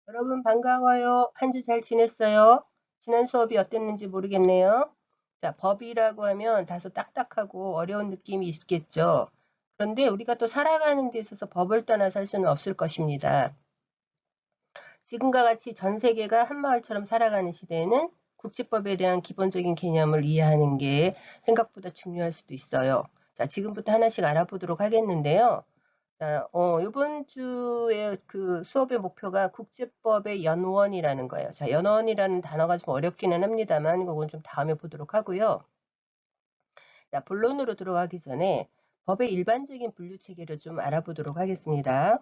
여러분 반가워요. 한 주 잘 지냈어요? 지난 수업이 어땠는지 모르겠네요. 자, 법이라고 하면 다소 딱딱하고 어려운 느낌이 있겠죠. 그런데 우리가 또 살아가는 데 있어서 법을 떠나 살 수는 없을 것입니다. 지금과 같이 전 세계가 한마을처럼 살아가는 시대에는 국제법에 대한 기본적인 개념을 이해하는 게 생각보다 중요할 수도 있어요. 자, 지금부터 하나씩 알아보도록 하겠는데요. 자, 이번 주에 그 수업의 목표가 국제법의 연원이라는 거예요. 자, 연원이라는 단어가 좀 어렵기는 합니다만, 그건 좀 다음에 보도록 하고요. 자, 본론으로 들어가기 전에 법의 일반적인 분류 체계를 좀 알아보도록 하겠습니다.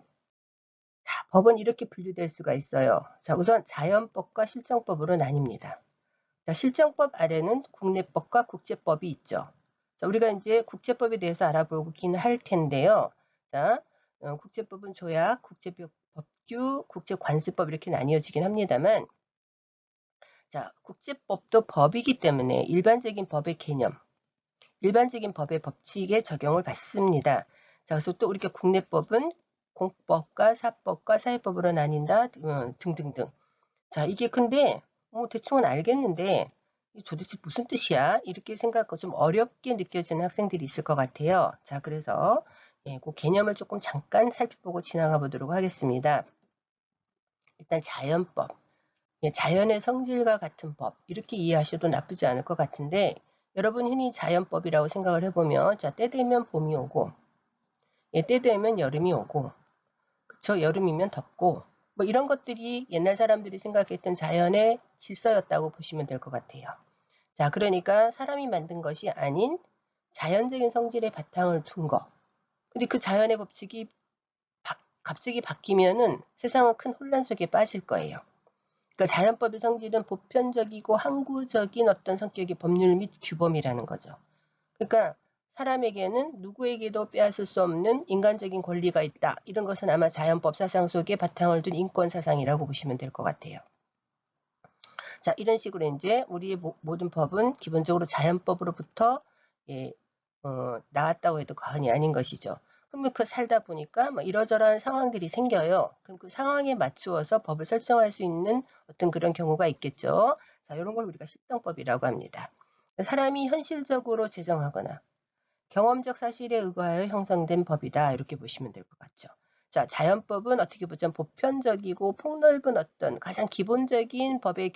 자, 법은 이렇게 분류될 수가 있어요. 자, 우선 자연법과 실정법으로 나뉩니다. 자, 실정법 아래는 국내법과 국제법이 있죠. 자, 우리가 이제 국제법에 대해서 알아보긴 할 텐데요. 자, 국제법은 조약, 국제법규, 국제관습법 이렇게 나뉘어지긴 합니다만, 자, 국제법도 법이기 때문에 일반적인 법의 개념, 일반적인 법의 법칙에 적용을 받습니다. 자, 그래서 또 우리가 국내법은 공법과 사법과 사회법으로 나뉜다, 등등등. 자, 이게 근데 대충은 알겠는데 이게 도대체 무슨 뜻이야? 이렇게 생각하고 좀 어렵게 느껴지는 학생들이 있을 것 같아요. 자, 그래서 그 개념을 조금 잠깐 살펴보고 지나가 보도록 하겠습니다. 일단 자연법, 자연의 성질과 같은 법 이렇게 이해하셔도 나쁘지 않을 것 같은데 여러분 흔히 자연법이라고 생각을 해보면 자, 때 되면 봄이 오고 때 되면 여름이 오고 그쵸? 여름이면 덥고 뭐 이런 것들이 옛날 사람들이 생각했던 자연의 질서였다고 보시면 될 것 같아요. 자, 그러니까 사람이 만든 것이 아닌 자연적인 성질의 바탕을 둔 거. 근데 그 자연의 법칙이 갑자기 바뀌면은 세상은 큰 혼란 속에 빠질 거예요. 그러니까 자연법의 성질은 보편적이고 항구적인 어떤 성격의 법률 및 규범이라는 거죠. 그러니까 사람에게는 누구에게도 빼앗을 수 없는 인간적인 권리가 있다. 이런 것은 아마 자연법 사상 속에 바탕을 둔 인권 사상이라고 보시면 될 것 같아요. 자, 이런 식으로 이제 우리의 모든 법은 기본적으로 자연법으로부터 예, 나왔다고 해도 과언이 아닌 것이죠. 그러면 그 살다 보니까 뭐 이러저러한 상황들이 생겨요. 그럼 그 상황에 맞추어서 법을 설정할 수 있는 어떤 그런 경우가 있겠죠. 자, 이런 걸 우리가 실정법이라고 합니다. 사람이 현실적으로 제정하거나 경험적 사실에 의거하여 형성된 법이다. 이렇게 보시면 될 것 같죠. 자, 자연법은 어떻게 보자면 보편적이고 폭넓은 어떤 가장 기본적인 법의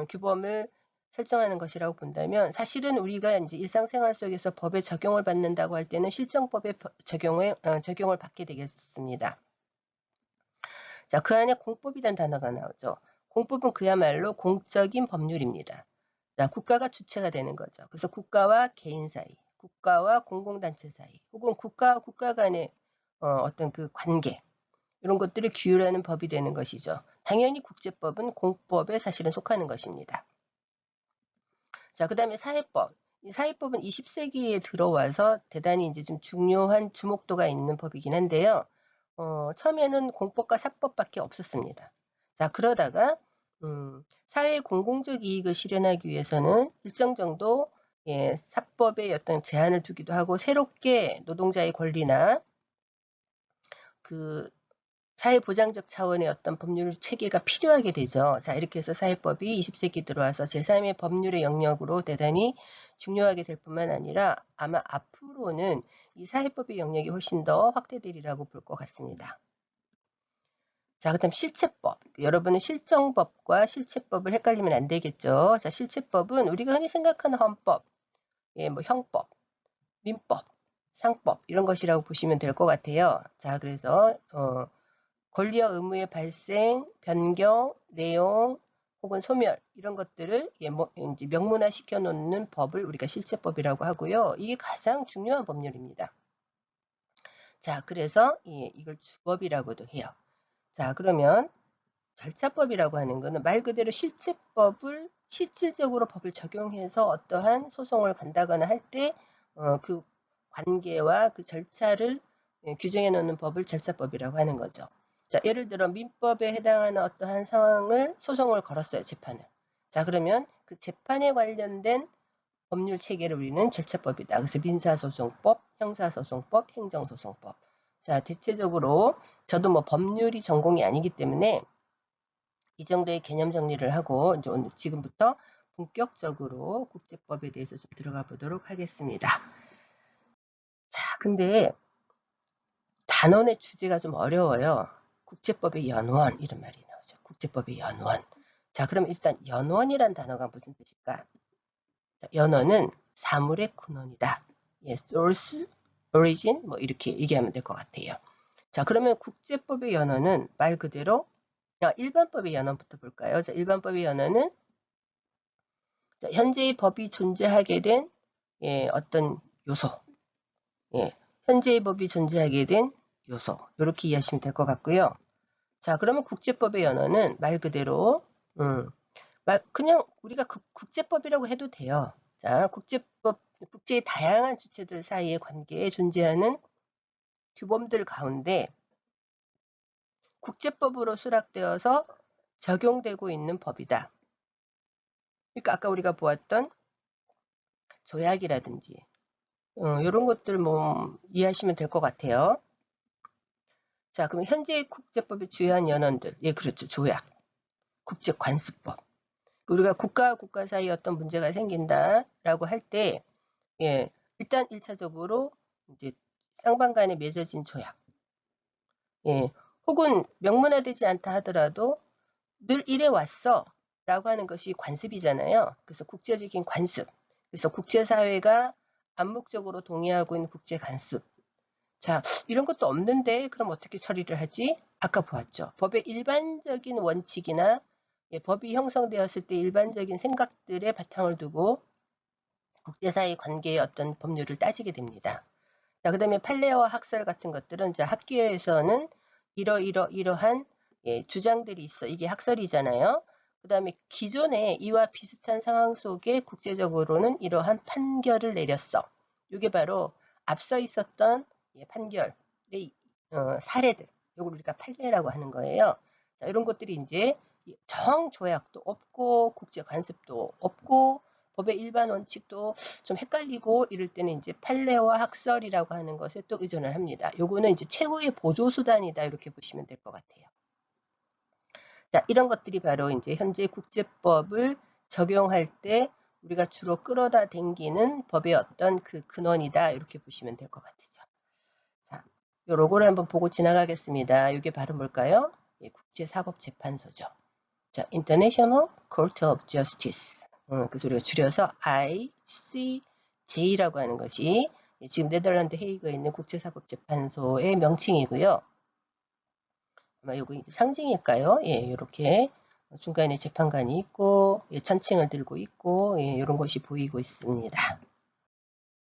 규범을 설정하는 것이라고 본다면 사실은 우리가 이제 일상생활 속에서 법에 적용을 받는다고 할 때는 실정법의 적용을 받게 되겠습니다. 자, 그 안에 공법이란 단어가 나오죠. 공법은 그야말로 공적인 법률입니다. 자, 국가가 주체가 되는 거죠. 그래서 국가와 개인 사이, 국가와 공공단체 사이, 혹은 국가와 국가 간의 어떤 그 관계, 이런 것들을 규율하는 법이 되는 것이죠. 당연히 국제법은 공법에 사실은 속하는 것입니다. 자, 그 다음에 사회법. 이 사회법은 20세기에 들어와서 대단히 이제 좀 중요한 주목도가 있는 법이긴 한데요. 처음에는 공법과 사법밖에 없었습니다. 자, 그러다가 사회의 공공적 이익을 실현하기 위해서는 일정 정도 사법에 어떤 제한을 두기도 하고 새롭게 노동자의 권리나 그 사회보장적 차원의 어떤 법률 체계가 필요하게 되죠. 자, 이렇게 해서 사회법이 20세기 들어와서 제3의 법률의 영역으로 대단히 중요하게 될 뿐만 아니라 아마 앞으로는 이 사회법의 영역이 훨씬 더 확대되리라고 볼 것 같습니다. 자, 그다음 실체법. 여러분은 실정법과 실체법을 헷갈리면 안 되겠죠. 자, 실체법은 우리가 흔히 생각하는 헌법, 뭐 형법, 민법, 상법 이런 것이라고 보시면 될 것 같아요. 자, 그래서 권리와 의무의 발생, 변경, 내용 혹은 소멸 이런 것들을 이제 명문화 시켜놓는 법을 우리가 실체법이라고 하고요. 이게 가장 중요한 법률입니다. 자, 그래서 이걸 주법이라고도 해요. 자, 그러면 절차법이라고 하는 것은 말 그대로 실체법을 실질적으로 법을 적용해서 어떠한 소송을 간다거나 할 때 그 관계와 그 절차를 규정해 놓는 법을 절차법이라고 하는 거죠. 자, 예를 들어 민법에 해당하는 어떠한 상황을 소송을 걸었어요, 재판을. 자, 그러면 그 재판에 관련된 법률 체계를 우리는 절차법이다. 그래서 민사소송법, 형사소송법, 행정소송법. 자, 대체적으로 저도 뭐 법률이 전공이 아니기 때문에 이 정도의 개념 정리를 하고 이제 오늘 지금부터 본격적으로 국제법에 대해서 좀 들어가 보도록 하겠습니다. 자, 근데 단원의 주제가 좀 어려워요. 국제법의 연원 이런 말이 나오죠. 국제법의 연원. 자, 그럼 일단 연원이란 단어가 무슨 뜻일까? 자, 연원은 사물의 근원이다. 예, source, origin 뭐 이렇게 얘기하면 될 것 같아요. 자, 그러면 국제법의 연원은 말 그대로 일반법의 연원부터 볼까요? 자, 일반법의 연원은 자, 현재의 법이 존재하게 된 어떤 요소, 예, 현재의 법이 존재하게 된 요소 이렇게 이해하시면 될 것 같고요. 자, 그러면 국제법의 연원은 말 그대로 그냥 우리가 국제법이라고 해도 돼요. 자, 국제의 다양한 주체들 사이의 관계에 존재하는 규범들 가운데 국제법으로 수락되어서 적용되고 있는 법이다. 그러니까 아까 우리가 보았던 조약이라든지 이런 것들 뭐 이해하시면 될 것 같아요. 자, 그럼 현재의 국제법의 주요한 연원들, 예, 그렇죠, 조약, 국제관습법. 우리가 국가와 국가 사이에 어떤 문제가 생긴다라고 할 때, 예, 일단 1차적으로 이제 쌍방 간에 맺어진 조약, 예, 혹은 명문화되지 않다 하더라도 늘 이래 왔어 라고 하는 것이 관습이잖아요. 그래서 국제적인 관습, 그래서 국제사회가 암묵적으로 동의하고 있는 국제관습. 자, 이런 것도 없는데 그럼 어떻게 처리를 하지? 아까 보았죠. 법의 일반적인 원칙이나 법이 형성되었을 때 일반적인 생각들의 바탕을 두고 국제사회 관계의 어떤 법률을 따지게 됩니다. 자, 그 다음에 판례와 학설 같은 것들은 자, 학교에서는 이러한 주장들이 있어. 이게 학설이잖아요. 그 다음에 기존에 이와 비슷한 상황 속에 국제적으로는 이러한 판결을 내렸어. 이게 바로 앞서 있었던 판결의 사례들. 이걸 우리가 판례라고 하는 거예요. 자, 이런 것들이 이제 정조약도 없고 국제관습도 없고 법의 일반 원칙도 좀 헷갈리고 이럴 때는 이제 판례와 학설이라고 하는 것에 또 의존을 합니다. 요거는 이제 최후의 보조수단이다 이렇게 보시면 될 것 같아요. 자, 이런 것들이 바로 이제 현재 국제법을 적용할 때 우리가 주로 끌어다 댕기는 법의 어떤 그 근원이다 이렇게 보시면 될 것 같죠. 자, 요 로고를 한번 보고 지나가겠습니다. 이게 바로 뭘까요? 예, 국제사법재판소죠. 자, International Court of Justice. 그래서 우리가 줄여서 ICJ라고 하는 것이 지금 네덜란드 헤이그에 있는 국제사법재판소의 명칭이고요. 아마 요거 이제 상징일까요? 예, 이렇게 중간에 재판관이 있고 천칭을 들고 있고 이런 것이 보이고 있습니다.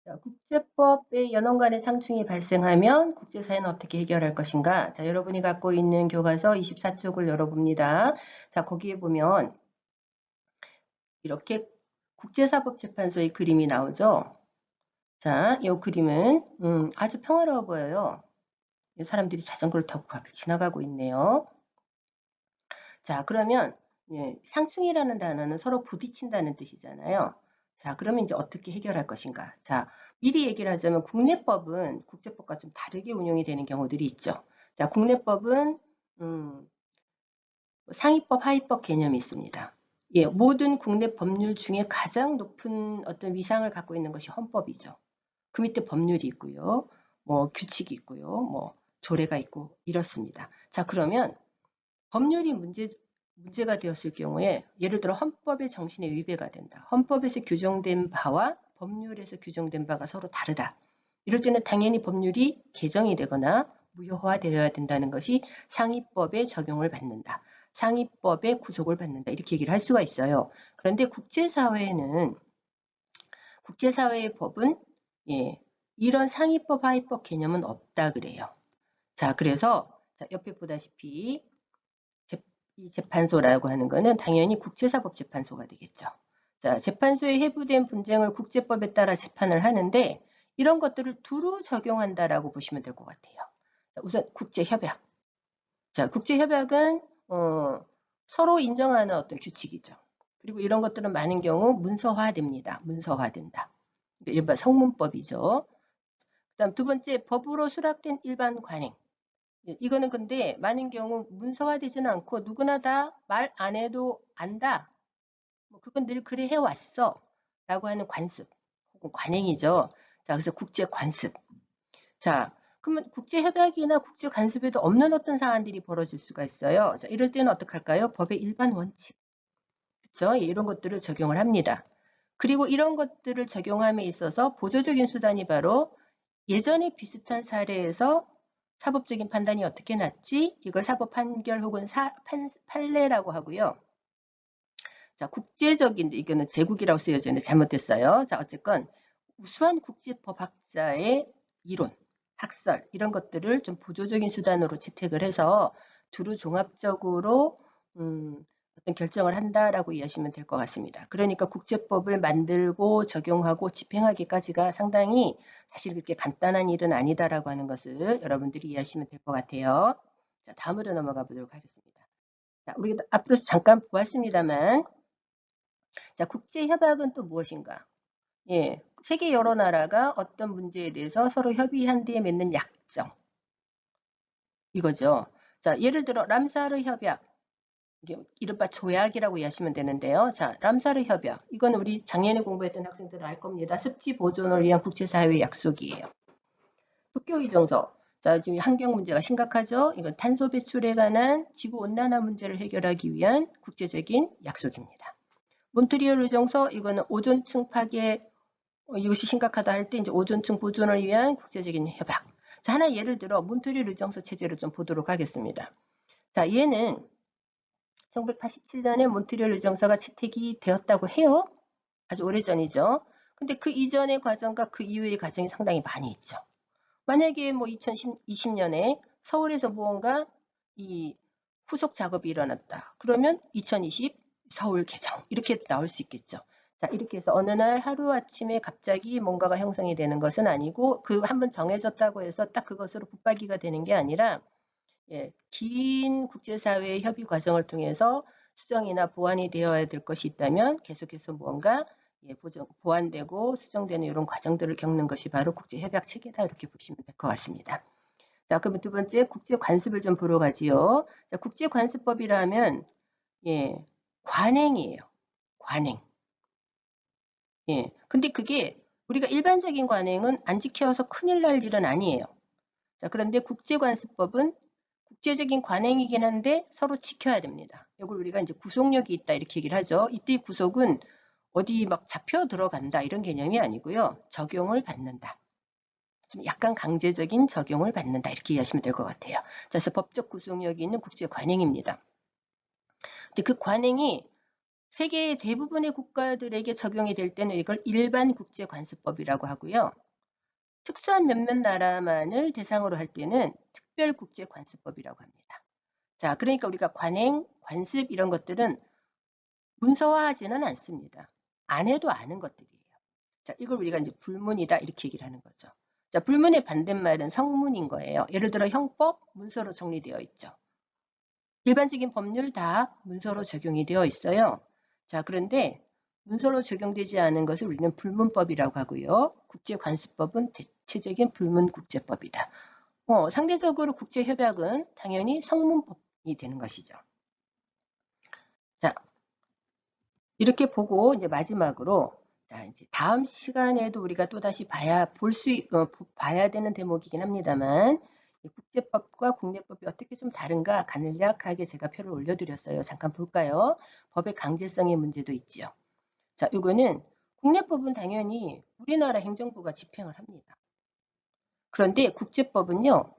자, 국제법의 연원 간의 상충이 발생하면 국제사회는 어떻게 해결할 것인가? 자, 여러분이 갖고 있는 교과서 24쪽을 열어봅니다. 자, 거기에 보면 이렇게 국제사법재판소의 그림이 나오죠. 자, 이 그림은 아주 평화로워 보여요. 사람들이 자전거를 타고 가끔 지나가고 있네요. 자, 그러면 상충이라는 단어는 서로 부딪힌다는 뜻이잖아요. 자, 그러면 이제 어떻게 해결할 것인가? 자, 미리 얘기를 하자면 국내법은 국제법과 좀 다르게 운용이 되는 경우들이 있죠. 자, 국내법은 상위법, 하위법 개념이 있습니다. 예, 모든 국내 법률 중에 가장 높은 어떤 위상을 갖고 있는 것이 헌법이죠. 그 밑에 법률이 있고요. 뭐 규칙이 있고요. 뭐 조례가 있고 이렇습니다. 자, 그러면 법률이 문제가 되었을 경우에 예를 들어 헌법의 정신에 위배가 된다. 헌법에서 규정된 바와 법률에서 규정된 바가 서로 다르다. 이럴 때는 당연히 법률이 개정이 되거나 무효화되어야 된다는 것이 상위법에 적용을 받는다. 상위법의 구속을 받는다. 이렇게 얘기를 할 수가 있어요. 그런데 국제사회의 법은 이런 상위법, 하위법 개념은 없다 그래요. 자, 그래서 옆에 보다시피 이 재판소라고 하는 것은 당연히 국제사법재판소가 되겠죠. 자, 재판소에 해부된 분쟁을 국제법에 따라 재판을 하는데 이런 것들을 두루 적용한다라고 보시면 될 것 같아요. 자, 우선 국제협약. 자, 국제협약은 서로 인정하는 어떤 규칙이죠. 그리고 이런 것들은 많은 경우 문서화됩니다. 문서화된다. 일반 성문법이죠. 그다음 두 번째, 법으로 수락된 일반 관행. 예, 이거는 근데 많은 경우 문서화되지는 않고 누구나 다 말 안 해도 안다. 뭐 그건 늘 그래 해왔어. 라고 하는 관습 혹은 관행이죠. 자, 그래서 국제 관습. 자, 그러면 국제 협약이나 국제 관습에도 없는 어떤 사안들이 벌어질 수가 있어요. 자, 이럴 때는 어떡할까요? 법의 일반 원칙. 그렇죠? 이런 것들을 적용을 합니다. 그리고 이런 것들을 적용함에 있어서 보조적인 수단이 바로 예전에 비슷한 사례에서 사법적인 판단이 어떻게 났지? 이걸 사법 판결 혹은 판례라고 하고요. 자, 국제적인, 이거는 제국이라고 쓰여져 있는데 잘못됐어요. 자, 어쨌건 우수한 국제법학자의 이론, 학설 이런 것들을 좀 보조적인 수단으로 채택을 해서 두루 종합적으로 어떤 결정을 한다라고 이해하시면 될 것 같습니다. 그러니까 국제법을 만들고 적용하고 집행하기까지가 상당히 사실 그렇게 간단한 일은 아니다라고 하는 것을 여러분들이 이해하시면 될 것 같아요. 자, 다음으로 넘어가 보도록 하겠습니다. 자, 우리가 앞으로 잠깐 보았습니다만, 자, 국제협약은 또 무엇인가? 예, 세계 여러 나라가 어떤 문제에 대해서 서로 협의한 뒤에 맺는 약정. 이거죠. 자, 예를 들어 람사르 협약. 이른바 조약이라고 이해하시면 되는데요. 자, 람사르 협약. 이건 우리 작년에 공부했던 학생들은 알 겁니다. 습지 보존을 위한 국제사회의 약속이에요. 도쿄 의정서. 자, 지금 환경 문제가 심각하죠. 이건 탄소 배출에 관한 지구 온난화 문제를 해결하기 위한 국제적인 약속입니다. 몬트리올 의정서. 이거는 오존층 파괴 이것이 심각하다 할 때 이제 오존층 보존을 위한 국제적인 협약. 자, 하나 예를 들어 몬트리올 의정서 체제를 좀 보도록 하겠습니다. 자, 얘는 1987년에 몬트리올 의정서가 채택이 되었다고 해요. 아주 오래전이죠. 근데 그 이전의 과정과 그 이후의 과정이 상당히 많이 있죠. 만약에 뭐 2020년에 서울에서 무언가 이 후속 작업이 일어났다. 그러면 2020 서울 개정 이렇게 나올 수 있겠죠. 자, 이렇게 해서 어느 날 하루아침에 갑자기 뭔가가 형성이 되는 것은 아니고 그 한번 정해졌다고 해서 딱 그것으로 붙박이가 되는 게 아니라 예, 긴 국제사회의 협의 과정을 통해서 수정이나 보완이 되어야 될 것이 있다면 계속해서 무언가 예, 보완되고 수정되는 이런 과정들을 겪는 것이 바로 국제협약 체계다 이렇게 보시면 될 것 같습니다. 자, 그러면 두 번째 국제관습을 좀 보러 가지요. 자, 국제관습법이라 하면 예, 관행이에요. 관행. 예, 근데 그게 우리가 일반적인 관행은 안 지켜서 큰일 날 일은 아니에요. 자, 그런데 국제관습법은 국제적인 관행이긴 한데 서로 지켜야 됩니다. 이걸 우리가 이제 구속력이 있다 이렇게 얘기를 하죠. 이때 구속은 어디 막 잡혀 들어간다 이런 개념이 아니고요. 적용을 받는다. 좀 약간 강제적인 적용을 받는다 이렇게 이해하시면 될 것 같아요. 자, 그래서 법적 구속력이 있는 국제 관행입니다. 근데 그 관행이 세계의 대부분의 국가들에게 적용이 될 때는 이걸 일반 국제관습법이라고 하고요. 특수한 몇몇 나라만을 대상으로 할 때는 특별국제관습법이라고 합니다. 자, 그러니까 우리가 관행, 관습 이런 것들은 문서화하지는 않습니다. 안 해도 아는 것들이에요. 자, 이걸 우리가 이제 불문이다 이렇게 얘기를 하는 거죠. 자, 불문의 반대말은 성문인 거예요. 예를 들어 형법, 문서로 정리되어 있죠. 일반적인 법률 다 문서로 적용이 되어 있어요. 자, 그런데 문서로 적용되지 않은 것을 우리는 불문법이라고 하고요. 국제관습법은 대체적인 불문국제법이다. 상대적으로 국제협약은 당연히 성문법이 되는 것이죠. 자, 이렇게 보고 이제 마지막으로 자, 이제 다음 시간에도 우리가 또다시 봐야 되는 대목이긴 합니다만 국제법과 국내법이 어떻게 좀 다른가 간략하게 제가 표를 올려드렸어요. 잠깐 볼까요? 법의 강제성의 문제도 있죠. 자, 이거는 국내법은 당연히 우리나라 행정부가 집행을 합니다. 그런데 국제법은요.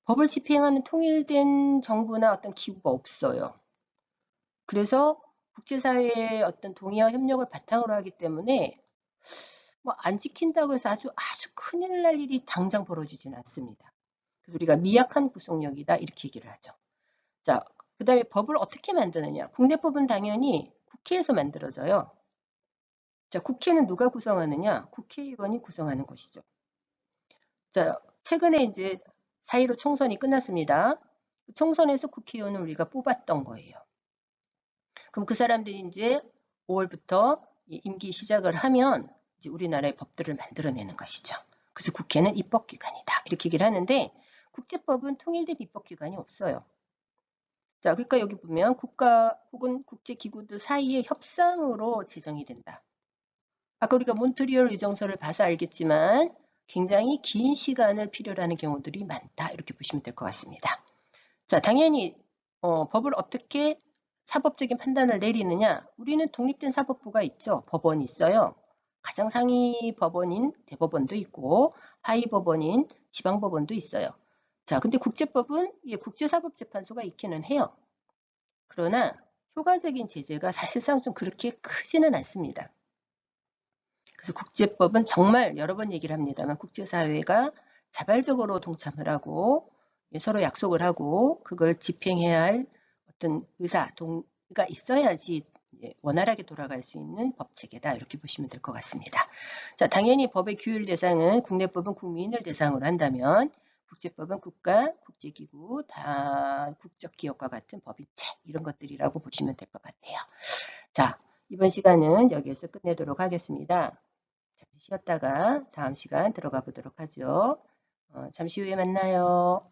법을 집행하는 통일된 정부나 어떤 기구가 없어요. 그래서 국제사회의 어떤 동의와 협력을 바탕으로 하기 때문에 뭐 안 지킨다고 해서 아주 큰일 날 일이 당장 벌어지진 않습니다. 그래서 우리가 미약한 구속력이다 이렇게 얘기를 하죠. 자, 그 다음에 법을 어떻게 만드느냐. 국내법은 당연히 국회에서 만들어져요. 자, 국회는 누가 구성하느냐. 국회의원이 구성하는 것이죠. 자, 최근에 이제 4.15 총선이 끝났습니다. 총선에서 국회의원을 우리가 뽑았던 거예요. 그럼 그 사람들이 이제 5월부터 임기 시작을 하면 이제 우리나라의 법들을 만들어내는 것이죠. 그래서 국회는 입법기관이다. 이렇게 얘기를 하는데 국제법은 통일된 입법기관이 없어요. 자, 그러니까 여기 보면 국가 혹은 국제기구들 사이의 협상으로 제정이 된다. 아까 우리가 몬트리올 의정서를 봐서 알겠지만 굉장히 긴 시간을 필요로 하는 경우들이 많다. 이렇게 보시면 될 것 같습니다. 자, 당연히 법을 어떻게 사법적인 판단을 내리느냐. 우리는 독립된 사법부가 있죠. 법원이 있어요. 가장 상위 법원인 대법원도 있고 하위 법원인 지방법원도 있어요. 자, 근데 국제법은 국제사법재판소가 있기는 해요. 그러나 효과적인 제재가 사실상 좀 그렇게 크지는 않습니다. 그래서 국제법은 정말 여러 번 얘기를 합니다만 국제사회가 자발적으로 동참을 하고 서로 약속을 하고 그걸 집행해야 할 어떤 의사가 있어야지 원활하게 돌아갈 수 있는 법체계다. 이렇게 보시면 될 것 같습니다. 자, 당연히 법의 규율 대상은 국내법은 국민을 대상으로 한다면 국제법은 국가, 국제기구, 다국적 기업과 같은 법인체 이런 것들이라고 보시면 될 것 같아요. 자, 이번 시간은 여기에서 끝내도록 하겠습니다. 잠시 쉬었다가 다음 시간 들어가 보도록 하죠. 잠시 후에 만나요.